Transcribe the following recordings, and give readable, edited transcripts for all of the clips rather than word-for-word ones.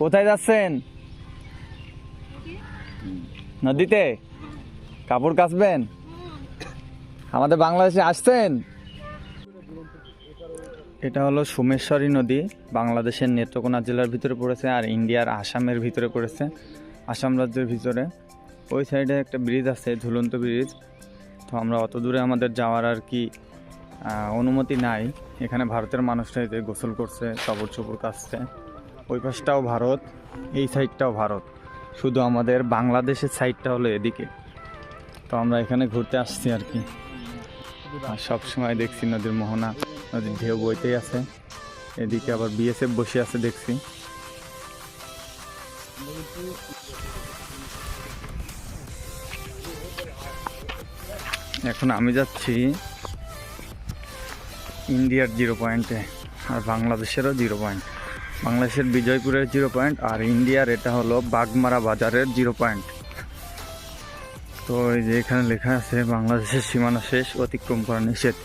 কোথায় যাচ্ছেন? নদীতে কাপড় কাচবেন? আমাদের বাংলাদেশে আসছেন? এটা হলো সোমেশ্বরী নদী, বাংলাদেশের নেত্রকোনা জেলার ভিতরে পড়েছে আর ইন্ডিয়ার আসামের ভিতরে পড়েছে, আসাম রাজ্যের ভিতরে। ওই সাইডে একটা ব্রিজ আছে, ঝুলন্ত ব্রিজ। তো আমরা অত দূরে আমাদের যাওয়ার আর কি অনুমতি নাই। এখানে ভারতের মানুষরা যে গোসল করছে, কাপড় চোপড় কাচছে। ওই পাশটাও ভারত, এই সাইডটাও ভারত, শুধু আমাদের বাংলাদেশের সাইডটা হলো এদিকে। তো আমরা এখানে ঘুরতে আসছি আর কি। আর সবসময় দেখছি নদীর মোহনা, নদীর ঢেউ বইতেই আছে। এদিকে আবার বিএসএফ বসে আছে দেখছি। এখন আমি যাচ্ছি ইন্ডিয়ার 0 পয়েন্টে, আর বাংলাদেশেরও 0 পয়েন্ট। বাংলাদেশের বিজয়পুরের 0 পয়েন্ট, আর ইন্ডিয়ার এটা হলো বাগমারা বাজারের 0 পয়েন্ট। তো এই যে এখানে লেখা আছে বাংলাদেশের সীমানা শেষ, অতিক্রম করা নিষেধ।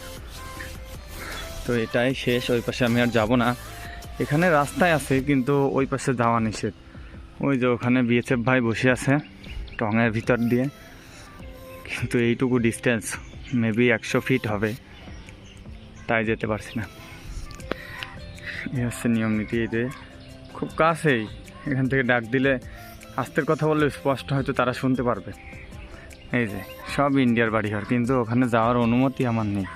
তো এটাই শেষ, ওই পাশে আমি আর যাব না। এখানে রাস্তায় আছে কিন্তু ওই পাশে যাওয়া নিষেধ। ওই যে ওখানে বিএসএফ ভাই বসে আছে টঙের ভিতর দিয়ে, কিন্তু এইটুকু ডিস্টেন্স মেবি 100 ফিট হবে, তাই যেতে পারছি না। এই হচ্ছে নিয়ম নীতি। এই যে খুব কাছেই, এখান থেকে ডাক দিলে আস্তের কথা বললে স্পষ্ট হয়তো তারা শুনতে পারবে। এই যে সব ইন্ডিয়ার বাড়িঘর, কিন্তু ওখানে যাওয়ার অনুমতি আমার নেই।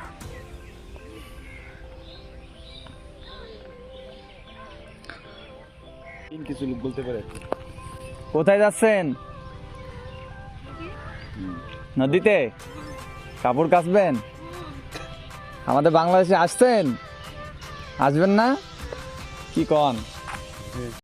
কিছু লোক বলতে পারে। কোথায় যাচ্ছেন? নদীতে কাপড় কাচবেন? আমাদের বাংলাদেশে আসছেন? আসবেন না? কি কন?